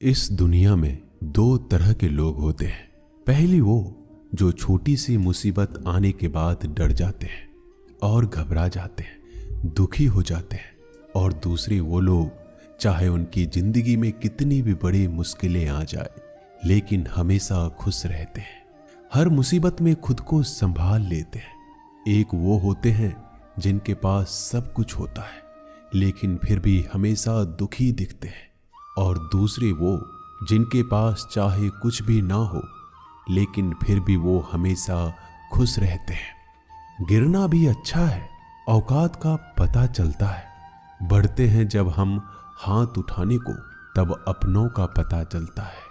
इस दुनिया में दो तरह के लोग होते हैं। पहली वो जो छोटी सी मुसीबत आने के बाद डर जाते हैं और घबरा जाते हैं, दुखी हो जाते हैं। और दूसरे वो लोग चाहे उनकी जिंदगी में कितनी भी बड़ी मुश्किलें आ जाए लेकिन हमेशा खुश रहते हैं, हर मुसीबत में खुद को संभाल लेते हैं। एक वो होते हैं जिनके पास सब कुछ होता है लेकिन फिर भी हमेशा दुखी दिखते हैं, और दूसरे वो जिनके पास चाहे कुछ भी ना हो लेकिन फिर भी वो हमेशा खुश रहते हैं। गिरना भी अच्छा है, औकात का पता चलता है। बढ़ते हैं जब हम हाथ उठाने को तब अपनों का पता चलता है।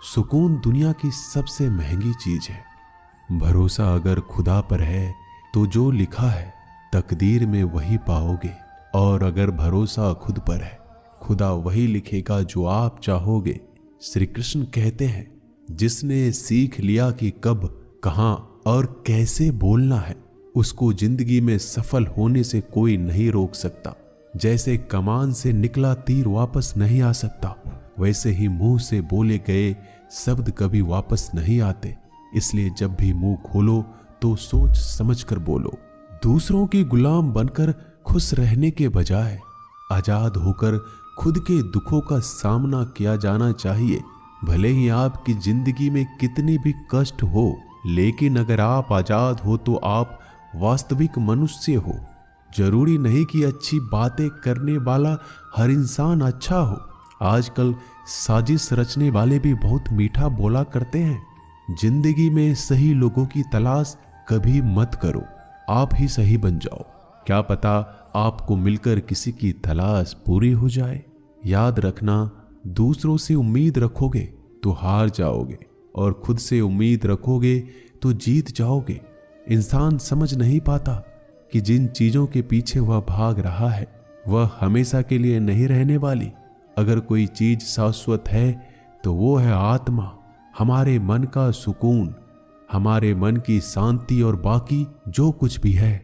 सुकून दुनिया की सबसे महंगी चीज है। भरोसा अगर खुदा पर है तो जो लिखा है तकदीर में वही पाओगे, और अगर भरोसा खुद पर है खुदा वही लिखेगा जो आप चाहोगे। श्री कृष्ण कहते हैं, जिसने सीख लिया कि कब, कहां और कैसे बोलना है, उसको जिंदगी में सफल होने से कोई नहीं रोक सकता। जैसे कमान से निकला तीर वापस नहीं आ सकता, वैसे ही मुंह से बोले गए शब्द कभी वापस नहीं आते। इसलिए जब भी मुंह खोलो तो सोच समझकर बोलो। दूसरों की गुलाम बनकर खुश रहने के बजाय आजाद होकर खुद के दुखों का सामना किया जाना चाहिए। भले ही आपकी जिंदगी में कितने भी कष्ट हो, लेकिन अगर आप आजाद हो तो आप वास्तविक मनुष्य हो। जरूरी नहीं कि अच्छी बातें करने वाला हर इंसान अच्छा हो। आजकल साजिश रचने वाले भी बहुत मीठा बोला करते हैं। जिंदगी में सही लोगों की तलाश कभी मत करो, आप ही सही बन जाओ। क्या पता आपको मिलकर किसी की तलाश पूरी हो जाए। याद रखना, दूसरों से उम्मीद रखोगे तो हार जाओगे, और खुद से उम्मीद रखोगे तो जीत जाओगे। इंसान समझ नहीं पाता कि जिन चीजों के पीछे वह भाग रहा है वह हमेशा के लिए नहीं रहने वाली। अगर कोई चीज शाश्वत है तो वो है आत्मा, हमारे मन का सुकून, हमारे मन की शांति, और बाकी जो कुछ भी है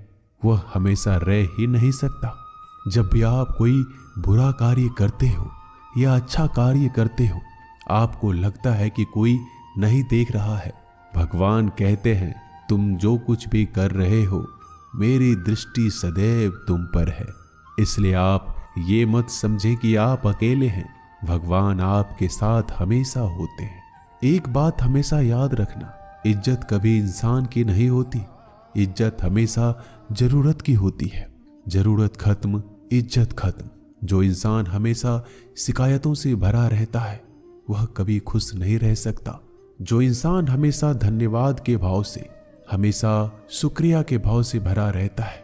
वह हमेशा रह ही नहीं सकता। जब भी आप कोई बुरा कार्य करते हो या अच्छा कार्य करते हो, आपको लगता है कि कोई नहीं देख रहा है। भगवान कहते हैं, तुम जो कुछ भी कर रहे हो मेरी दृष्टि सदैव तुम पर है। इसलिए आप ये मत समझें कि आप अकेले हैं, भगवान आपके साथ हमेशा होते हैं। एक बात हमेशा याद रखना, इज्जत कभी इंसान की नहीं होती, इज्जत हमेशा जरूरत की होती है। जरूरत खत्म, इज्जत खत्म। जो इंसान हमेशा शिकायतों से भरा रहता है वह कभी खुश नहीं रह सकता। जो इंसान हमेशा धन्यवाद के भाव से, हमेशा शुक्रिया के भाव से भरा रहता है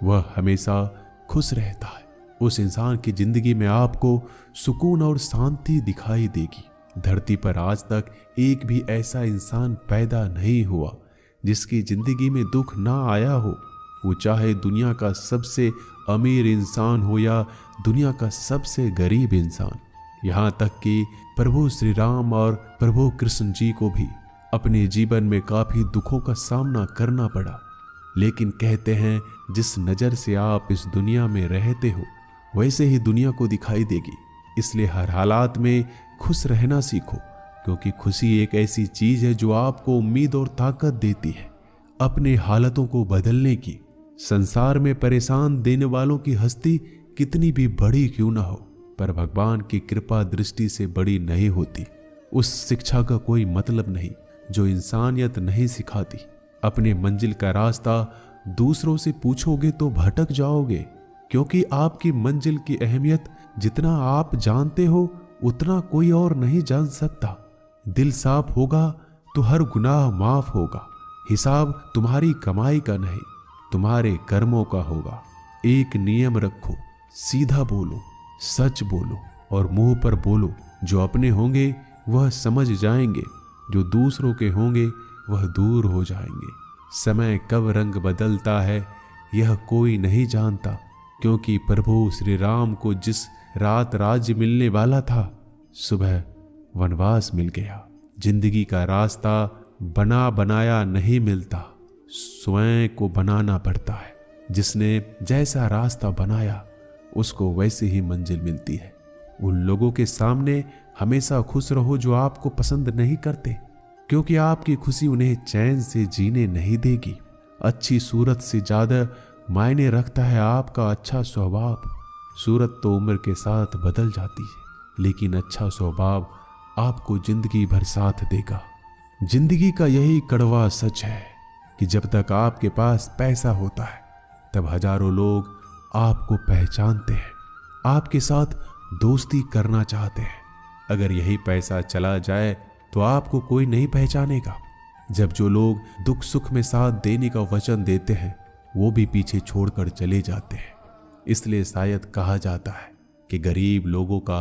वह हमेशा खुश रहता है। उस इंसान की जिंदगी में आपको सुकून और शांति दिखाई देगी। धरती पर आज तक एक भी ऐसा इंसान पैदा नहीं हुआ जिसकी जिंदगी में दुख ना आया हो। वो चाहे दुनिया का सबसे अमीर इंसान हो या दुनिया का सबसे गरीब इंसान। यहाँ तक कि प्रभु श्री राम और प्रभु कृष्ण जी को भी अपने जीवन में काफी दुखों का सामना करना पड़ा। लेकिन कहते हैं, जिस नजर से आप इस दुनिया में रहते हो वैसे ही दुनिया को दिखाई देगी। इसलिए हर हालात में खुश रहना सीखो, क्योंकि खुशी एक ऐसी चीज है जो आपको उम्मीद और ताकत देती है अपने हालातों को बदलने की। संसार में परेशान देने वालों की हस्ती कितनी भी बड़ी क्यों ना हो, पर भगवान की कृपा दृष्टि से बड़ी नहीं होती। उस शिक्षा का कोई मतलब नहीं जो इंसानियत नहीं सिखाती। अपने मंजिल का रास्ता दूसरों से पूछोगे तो भटक जाओगे, क्योंकि आपकी मंजिल की अहमियत जितना आप जानते हो उतना कोई और नहीं जान सकता। दिल साफ होगा तो हर गुनाह माफ होगा। हिसाब तुम्हारी कमाई का नहीं, तुम्हारे कर्मों का होगा। एक नियम रखो, सीधा बोलो, सच बोलो और मुंह पर बोलो। जो अपने होंगे वह समझ जाएंगे, जो दूसरों के होंगे वह दूर हो जाएंगे। समय कब रंग बदलता है यह कोई नहीं जानता, क्योंकि प्रभु श्री राम को जिस रात राज्य मिलने वाला था सुबह वनवास मिल गया। जिंदगी का रास्ता बना बनाया नहीं मिलता, स्वयं को बनाना पड़ता है। जिसने जैसा रास्ता बनाया उसको वैसे ही मंजिल मिलती है। उन लोगों के सामने हमेशा खुश रहो जो आपको पसंद नहीं करते, क्योंकि आपकी खुशी उन्हें चैन से जीने नहीं देगी। अच्छी सूरत से ज्यादा मायने रखता है आपका अच्छा स्वभाव। सूरत तो उम्र के साथ बदल जाती है, लेकिन अच्छा स्वभाव आपको जिंदगी भर साथ देगा। जिंदगी का यही कड़वा सच है कि जब तक आपके पास पैसा होता है तब हजारों लोग आपको पहचानते हैं, आपके साथ दोस्ती करना चाहते हैं। अगर यही पैसा चला जाए तो आपको कोई नहीं पहचानेगा। जब जो लोग दुख सुख में साथ देने का वचन देते हैं वो भी पीछे छोड़कर चले जाते हैं। इसलिए शायद कहा जाता है कि गरीब लोगों का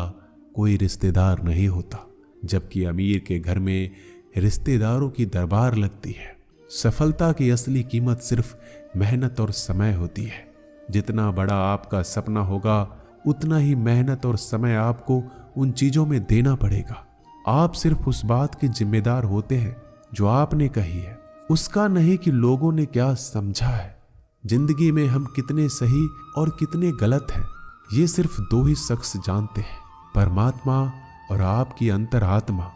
कोई रिश्तेदार नहीं होता, जबकि अमीर के घर में रिश्तेदारों की दरबार लगती है। सफलता की असली कीमत सिर्फ मेहनत और समय होती है। जितना बड़ा आपका सपना होगा उतना ही मेहनत और समय आपको उन चीजों में देना पड़ेगा। आप सिर्फ उस बात के जिम्मेदार होते हैं जो आपने कही है, उसका नहीं कि लोगों ने क्या समझा है। जिंदगी में हम कितने सही और कितने गलत हैं ये सिर्फ दो ही शख्स जानते हैं, परमात्मा और आपकी अंतरात्मा।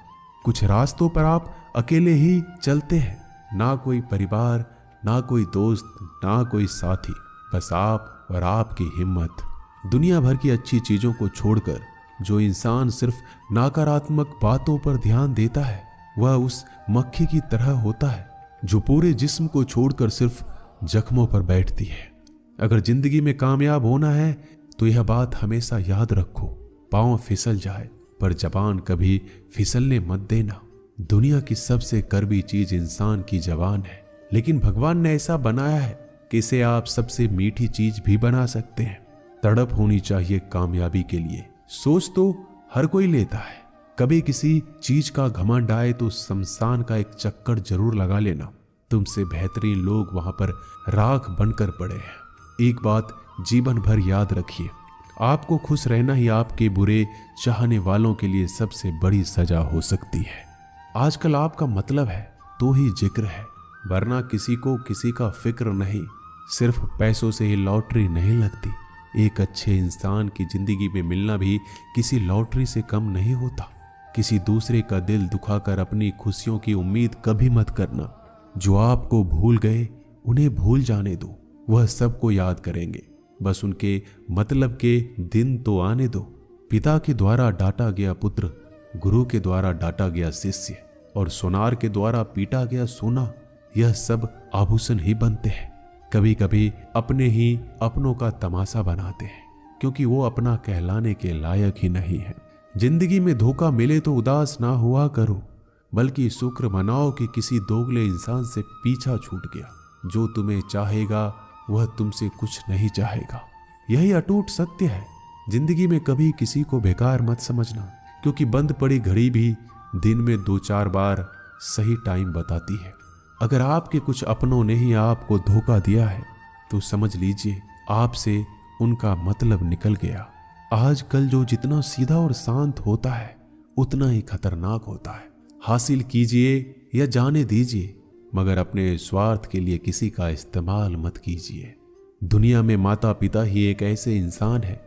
कुछ रास्तों पर आप अकेले ही चलते हैं, ना कोई परिवार, ना कोई दोस्त, ना कोई साथी, बस आप और आपकी हिम्मत। दुनिया भर की अच्छी चीजों को छोड़कर जो इंसान सिर्फ नकारात्मक बातों पर ध्यान देता है वह उस मक्खी की तरह होता है जो पूरे जिस्म को छोड़कर सिर्फ जख्मों पर बैठती है। अगर जिंदगी में कामयाब होना है तो यह बात हमेशा याद रखो, पांव फिसल जाए पर जबान कभी फिसलने मत देना। दुनिया की सबसे कड़वी चीज इंसान की जबान है, लेकिन भगवान ने ऐसा बनाया है कि इसे आप सबसे मीठी चीज भी बना सकते हैं। तड़प होनी चाहिए कामयाबी के लिए। सोच तो हर कोई लेता है, कभी किसी चीज का घमंड आए तो शमशान का एक चक्कर जरूर लगा लेना। तुमसे बेहतरीन लोग वहां पर राख बनकर पड़े हैं। एक बात जीवन भर याद रखिए, आपको खुश रहना ही आपके बुरे चाहने वालों के लिए सबसे बड़ी सजा हो सकती है। आजकल आपका मतलब है तो ही जिक्र है, वरना किसी को किसी का फिक्र नहीं। सिर्फ पैसों से ही लॉटरी नहीं लगती। एक अच्छे इंसान की जिंदगी में मिलना भी किसी लॉटरी से कम नहीं होता। किसी दूसरे का दिल दुखाकर अपनी खुशियों की उम्मीद कभी मत करना। जो आपको भूल गए उन्हें भूल जाने दो, वह सबको याद करेंगे, बस उनके मतलब के दिन तो आने दो। पिता के द्वारा डांटा गया पुत्र, गुरु के द्वारा डांटा गया शिष्य और सोनार के द्वारा पीटा गया सोना, यह सब आभूषण ही बनते हैं। कभी कभी अपने ही अपनों का तमाशा बनाते हैं, क्योंकि वो अपना कहलाने के लायक ही नहीं है। जिंदगी में धोखा मिले तो उदास ना हुआ करो, बल्कि शुक्र मनाओ कि किसी दोगले इंसान से पीछा छूट गया। जो तुम्हें चाहेगा वह तुमसे कुछ नहीं चाहेगा, यही अटूट सत्य है। जिंदगी में कभी किसी को बेकार मत समझना, क्योंकि बंद पड़ी घड़ी भी दिन में 2-4 बार सही टाइम बताती है। अगर आपके कुछ अपनों ने ही आपको धोखा दिया है तो समझ लीजिए आपसे उनका मतलब निकल गया। आजकल जो जितना सीधा और शांत होता है उतना ही खतरनाक होता है। हासिल कीजिए या जाने दीजिए, मगर अपने स्वार्थ के लिए किसी का इस्तेमाल मत कीजिए। दुनिया में माता पिता ही एक ऐसे इंसान है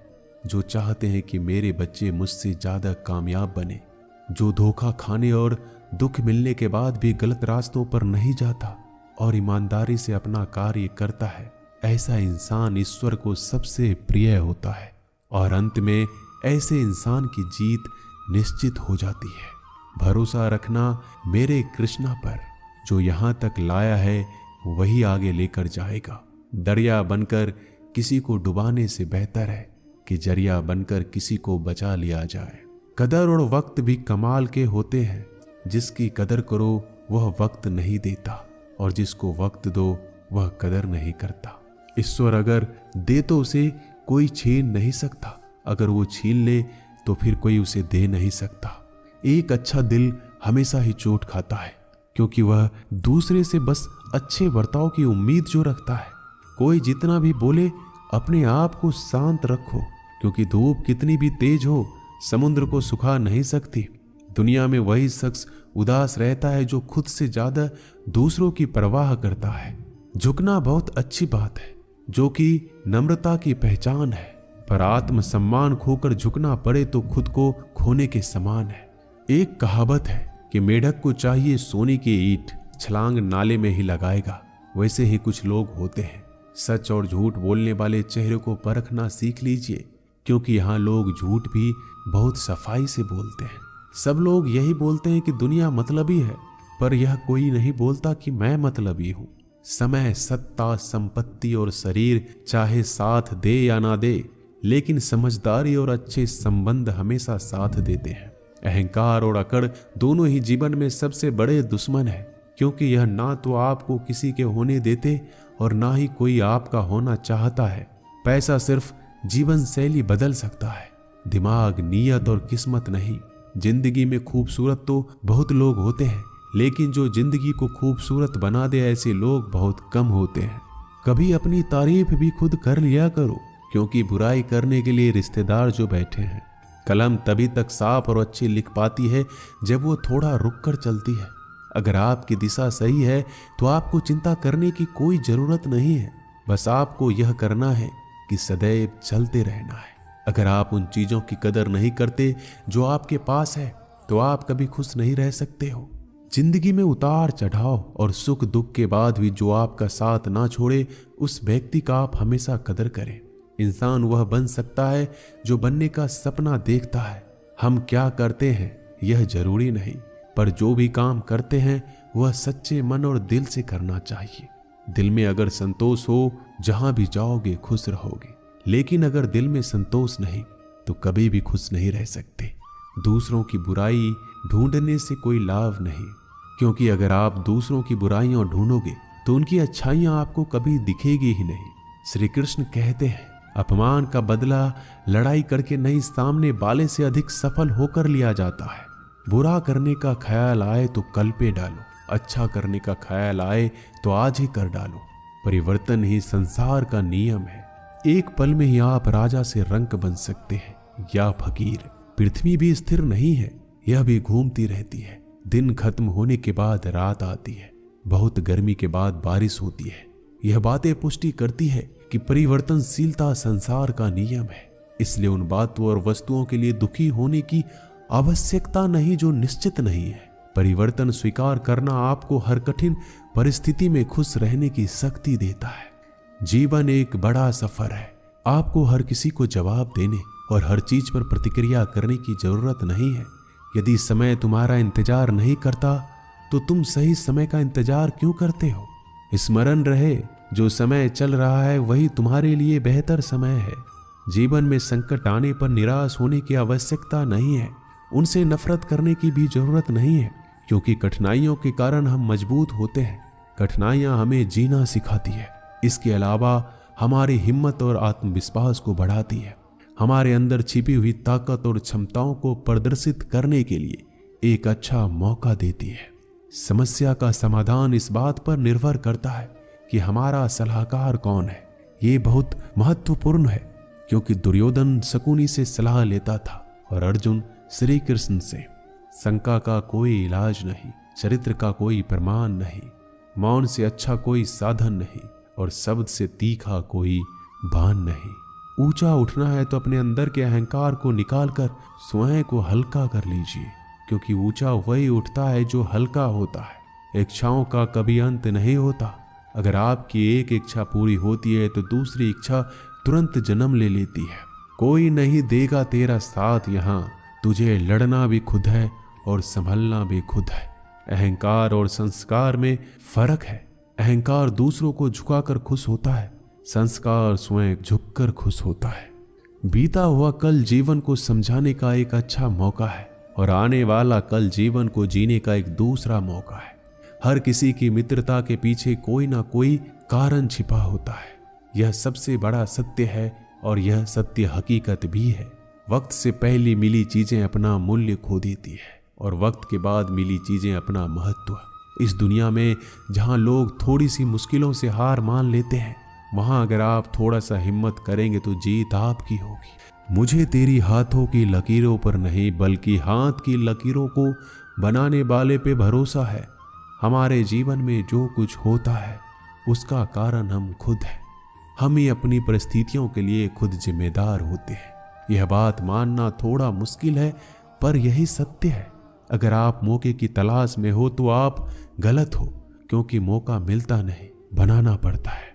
जो चाहते हैं कि मेरे बच्चे मुझसे ज्यादा कामयाब बने, जो धोखा खाने और दुख मिलने के बाद भी गलत रास्तों पर नहीं जाता और ईमानदारी से अपना कार्य करता है। ऐसा इंसान ईश्वर को सबसे प्रिय होता है और अंत में ऐसे इंसान की जीत निश्चित हो जाती है। भरोसा रखना मेरे कृष्णा पर, जो यहाँ तक लाया है वही आगे लेकर जाएगा। दरिया बनकर किसी को डुबाने से बेहतर है कि जरिया बनकर किसी को बचा लिया जाए। कदर और वक्त भी कमाल के होते हैं। जिसकी कदर करो वह वक्त नहीं देता और जिसको वक्त दो वह कदर नहीं करता। ईश्वर अगर दे तो उसे कोई छीन नहीं सकता, अगर वो छीन ले तो फिर कोई उसे दे नहीं सकता। एक अच्छा दिल हमेशा ही चोट खाता है, क्योंकि वह दूसरे से बस अच्छे बर्ताव की उम्मीद जो रखता है। कोई जितना भी बोले अपने आप को शांत रखो, क्योंकि धूप कितनी भी तेज हो समुद्र को सुखा नहीं सकती। दुनिया में वही शख्स उदास रहता है जो खुद से ज्यादा दूसरों की परवाह करता है। झुकना बहुत अच्छी बात है, जो कि नम्रता की पहचान है, पर आत्मसम्मान खोकर झुकना पड़े तो खुद को खोने के समान है। एक कहावत है कि मेढक को चाहिए सोने की ईंट, छलांग नाले में ही लगाएगा। वैसे ही कुछ लोग होते हैं। सच और झूठ बोलने वाले चेहरे को परखना सीख लीजिए, क्योंकि यहाँ लोग झूठ भी बहुत सफाई से बोलते हैं। सब लोग यही बोलते हैं कि दुनिया मतलबी है, पर यह कोई नहीं बोलता कि मैं मतलबी हूँ। समय, सत्ता, संपत्ति और शरीर चाहे साथ दे या ना दे, लेकिन समझदारी और अच्छे संबंध हमेशा साथ देते हैं। अहंकार और अकड़ दोनों ही जीवन में सबसे बड़े दुश्मन है, क्योंकि यह ना तो आपको किसी के होने देते और ना ही कोई आपका होना चाहता है। पैसा सिर्फ जीवन शैली बदल सकता है, दिमाग, नीयत और किस्मत नहीं। जिंदगी में खूबसूरत तो बहुत लोग होते हैं, लेकिन जो जिंदगी को खूबसूरत बना दे ऐसे लोग बहुत कम होते हैं। कभी अपनी तारीफ भी खुद कर लिया करो, क्योंकि बुराई करने के लिए रिश्तेदार जो बैठे हैं। कलम तभी तक साफ और अच्छी लिख पाती है जब वो थोड़ा रुक कर चलती है। अगर आपकी दिशा सही है तो आपको चिंता करने की कोई जरूरत नहीं है। बस आपको यह करना है कि सदैव चलते रहना है। अगर आप उन चीजों की कदर नहीं करते जो आपके पास है, तो आप कभी खुश नहीं रह सकते हो। जिंदगी में उतार चढ़ाव और सुख दुख के बाद भी जो आपका साथ ना छोड़े, उस व्यक्ति का आप हमेशा कदर करें। इंसान वह बन सकता है जो बनने का सपना देखता है। हम क्या करते हैं यह जरूरी नहीं, पर जो भी काम करते हैं वह सच्चे मन और दिल से करना चाहिए। दिल में अगर संतोष हो, जहां भी जाओगे खुश रहोगे। लेकिन अगर दिल में संतोष नहीं तो कभी भी खुश नहीं रह सकते। दूसरों की बुराई ढूंढने से कोई लाभ नहीं, क्योंकि अगर आप दूसरों की बुराइयां ढूंढोगे तो उनकी अच्छाइयां आपको कभी दिखेगी ही नहीं। श्री कृष्ण कहते हैं, अपमान का बदला लड़ाई करके नहीं, सामने वाले से अधिक सफल होकर लिया जाता है। बुरा करने का ख्याल आए तो कल पे डालो, अच्छा करने का ख्याल आए तो आज ही कर डालो। परिवर्तन ही संसार का नियम है। एक पल में ही आप राजा से रंक बन सकते हैं या फकीर। पृथ्वी भी स्थिर नहीं है, यह भी घूमती रहती है। दिन खत्म होने के बाद रात आती है, बहुत गर्मी के बाद बारिश होती है। यह बातें पुष्टि करती है कि परिवर्तनशीलता संसार का नियम है। इसलिए उन बातों और वस्तुओं के लिए दुखी होने की आवश्यकता नहीं जो निश्चित नहीं है। परिवर्तन स्वीकार करना आपको हर कठिन परिस्थिति में खुश रहने की शक्ति देता है। जीवन एक बड़ा सफर है। आपको हर किसी को जवाब देने और हर चीज पर प्रतिक्रिया करने की जरूरत नहीं है। यदि समय तुम्हारा इंतजार नहीं करता तो तुम सही समय का इंतजार क्यों करते हो? स्मरण रहे, जो समय चल रहा है वही तुम्हारे लिए बेहतर समय है। जीवन में संकट आने पर निराश होने की आवश्यकता नहीं है। उनसे नफरत करने की भी जरूरत नहीं है, क्योंकि कठिनाइयों के कारण हम मजबूत होते हैं। कठिनाइयां हमें जीना सिखाती है। इसके अलावा हमारी हिम्मत और आत्मविश्वास को बढ़ाती है। हमारे अंदर छिपी हुई ताकत और क्षमताओं को प्रदर्शित करने के लिए एक अच्छा मौका देती है। समस्या का समाधान इस बात पर निर्भर करता है कि हमारा सलाहकार कौन है। ये बहुत महत्वपूर्ण है, क्योंकि दुर्योधन शकुनी से सलाह लेता था और अर्जुन श्री कृष्ण से। शंका का कोई इलाज नहीं, चरित्र का कोई प्रमाण नहीं, मौन से अच्छा कोई साधन नहीं और शब्द से तीखा कोई बाण नहीं। ऊंचा उठना है तो अपने अंदर के अहंकार को निकालकर स्वयं को हल्का कर लीजिए, क्योंकि ऊंचा वही उठता है जो हल्का होता है। इच्छाओं का कभी अंत नहीं होता। अगर आपकी एक इच्छा पूरी होती है तो दूसरी इच्छा तुरंत जन्म ले लेती है। कोई नहीं देगा तेरा साथ यहाँ, तुझे लड़ना भी खुद है और संभलना भी खुद है। अहंकार और संस्कार में फर्क है। अहंकार दूसरों को झुकाकर खुश होता है, संस्कार स्वयं झुककर खुश होता है। बीता हुआ कल जीवन को समझाने का एक अच्छा मौका है और आने वाला कल जीवन को जीने का एक दूसरा मौका है। हर किसी की मित्रता के पीछे कोई ना कोई कारण छिपा होता है। यह सबसे बड़ा सत्य है और यह सत्य हकीकत भी है। वक्त से पहले मिली चीजें अपना मूल्य खो देती है और वक्त के बाद मिली चीजें अपना महत्व। इस दुनिया में जहां लोग थोड़ी सी मुश्किलों से हार मान लेते हैं, वहां अगर आप थोड़ा सा हिम्मत करेंगे तो जीत आपकी होगी। मुझे तेरी हाथों की लकीरों पर नहीं, बल्कि हाथ की लकीरों को बनाने वाले पे भरोसा है। हमारे जीवन में जो कुछ होता है उसका कारण हम खुद हैं। हम ही अपनी परिस्थितियों के लिए खुद जिम्मेदार होते हैं। यह बात मानना थोड़ा मुश्किल है, पर यही सत्य है। अगर आप मौके की तलाश में हो तो आप गलत हो, क्योंकि मौका मिलता नहीं, बनाना पड़ता है।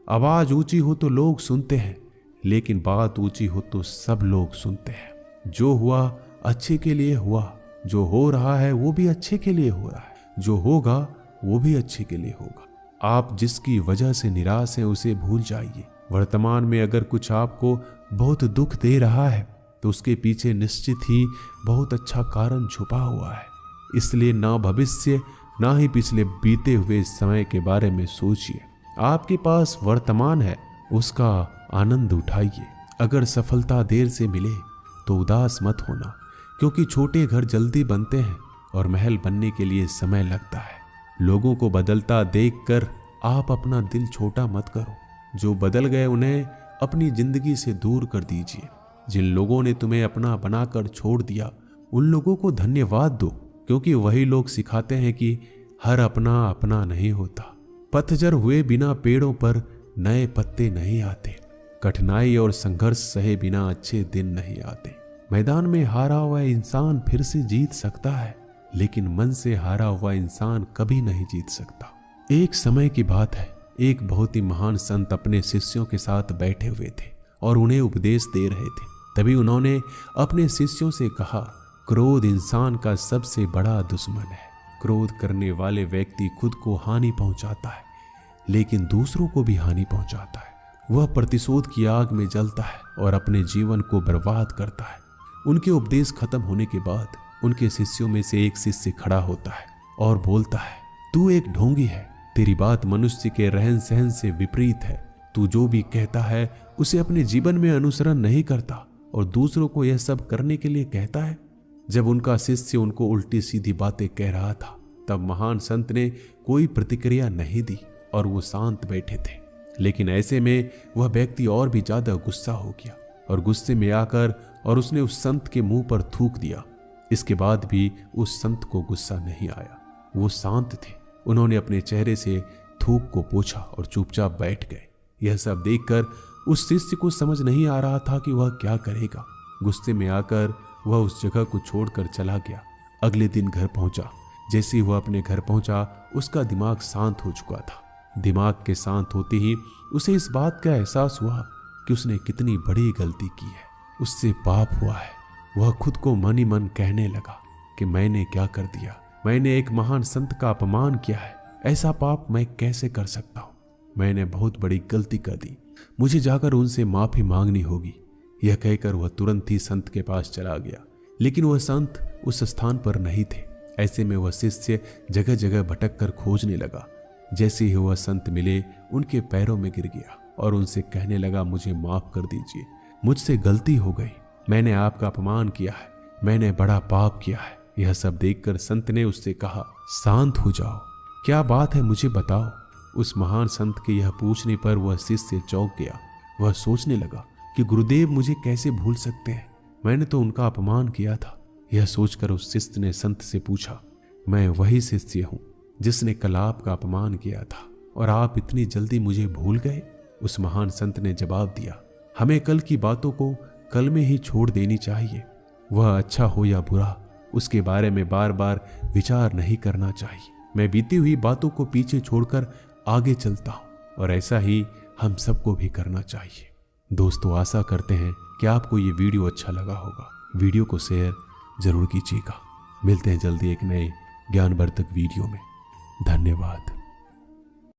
आवाज ऊंची हो तो लोग सुनते हैं, लेकिन बात ऊंची हो तो सब लोग सुनते हैं। जो हुआ अच्छे के लिए हुआ, जो हो रहा है वो भी अच्छे के लिए हो रहा है, जो होगा वो भी अच्छे के लिए होगा। आप जिसकी वजह से निराश हैं उसे भूल जाइए। वर्तमान में अगर कुछ आपको बहुत दुख दे रहा है तो उसके पीछे निश्चित ही बहुत अच्छा कारण छुपा हुआ है। इसलिए ना भविष्य ना ही पिछले बीते हुए समय के बारे में सोचिए। आपके पास वर्तमान है, उसका आनंद उठाइए। अगर सफलता देर से मिले तो उदास मत होना, क्योंकि छोटे घर जल्दी बनते हैं और महल बनने के लिए समय लगता है। लोगों को बदलता देखकर आप अपना दिल छोटा मत करो। जो बदल गए उन्हें अपनी जिंदगी से दूर कर दीजिए। जिन लोगों ने तुम्हें अपना बनाकर छोड़ दिया उन लोगों को धन्यवाद दो, क्योंकि वही लोग सिखाते हैं कि हर अपना अपना नहीं होता। पतझड़ हुए बिना पेड़ों पर नए पत्ते नहीं आते। कठिनाई और संघर्ष सहे बिना अच्छे दिन नहीं आते। मैदान में हारा हुआ इंसान फिर से जीत सकता है, लेकिन मन से हारा हुआ इंसान कभी नहीं जीत सकता। एक समय की बात है, एक बहुत ही महान संत अपने शिष्यों के साथ बैठे हुए थे और उन्हें उपदेश दे रहे थे। तभी उन्होंने अपने शिष्यों से कहा, क्रोध इंसान का सबसे बड़ा दुश्मन है। क्रोध करने वाले व्यक्ति खुद को हानि पहुंचाता है, लेकिन दूसरों को भी हानि पहुंचाता है। वह प्रतिशोध की आग में जलता है और अपने जीवन को बर्बाद करता है। उनके उपदेश खत्म होने के बाद उनके शिष्यों में से एक शिष्य खड़ा होता है और बोलता है, तू एक ढोंगी है। तेरी बात मनुष्य के रहन सहन से विपरीत है। तू जो भी कहता है उसे अपने जीवन में अनुसरण नहीं करता और दूसरों को यह सब करने के लिए कहता है। जब उनका शिष्य उनको उल्टी सीधी बातें कह रहा था, तब महान संत ने कोई प्रतिक्रिया नहीं दी और वो शांत बैठे थे। लेकिन ऐसे में वह व्यक्ति और भी ज्यादा गुस्सा हो गया और गुस्से में आकर और उसने उस संत के मुंह पर थूक दिया। इसके बाद भी उस संत को गुस्सा नहीं आया। वो शांत थे। उन्होंने अपने चेहरे से थूक को पोंछा और चुपचाप बैठ गए। यह सब देखकर उस शिष्य को समझ नहीं आ रहा था कि वह क्या करेगा। गुस्से में आकर वह उस जगह को छोड़कर चला गया। अगले दिन घर पहुंचा। जैसे ही वह अपने घर पहुंचा, उसका दिमाग शांत हो चुका था। दिमाग के शांत होते ही उसे इस बात का एहसास हुआ कि उसने कितनी बड़ी गलती की है, उससे पाप हुआ है। वह खुद को मन ही मन कहने लगा कि मैंने क्या कर दिया, मैंने एक महान संत का अपमान किया है, ऐसा पाप मैं कैसे कर सकता हूँ, मैंने बहुत बड़ी गलती कर दी, मुझे जाकर उनसे माफी मांगनी होगी। यह कहकर वह तुरंत ही संत के पास चला गया, लेकिन वह संत उस स्थान पर नहीं थे। ऐसे में वह शिष्य जगह जगह भटक कर खोजने लगा। जैसे ही वह संत मिले, उनके पैरों में गिर गया और उनसे कहने लगा, मुझे माफ कर दीजिए, मुझसे गलती हो गई, मैंने आपका अपमान किया है, मैंने बड़ा पाप किया है। यह सब देखकर संत ने उससे कहा, शांत हो जाओ, क्या बात है मुझे बताओ। उस महान संत के यह पूछने पर वह शिष्य चौंक गया। वह सोचने लगा कि गुरुदेव मुझे कैसे भूल सकते हैं, मैंने तो उनका अपमान किया था। यह सोचकर उस शिष्य ने संत से पूछा, मैं वही शिष्य हूँ जिसने कल आपका अपमान किया था और आप इतनी जल्दी मुझे भूल गए। उस महान संत ने जवाब दिया, हमें कल की बातों को कल में ही छोड़ देनी चाहिए। वह अच्छा हो या बुरा, उसके बारे में बार बार विचार नहीं करना चाहिए। मैं बीती हुई बातों को पीछे छोड़कर आगे चलता हूँ और ऐसा ही हम सबको भी करना चाहिए। दोस्तों, आशा करते हैं कि आपको ये वीडियो अच्छा लगा होगा। वीडियो को शेयर जरूर कीजिएगा। मिलते हैं जल्दी एक नए ज्ञानवर्धक वीडियो में। धन्यवाद।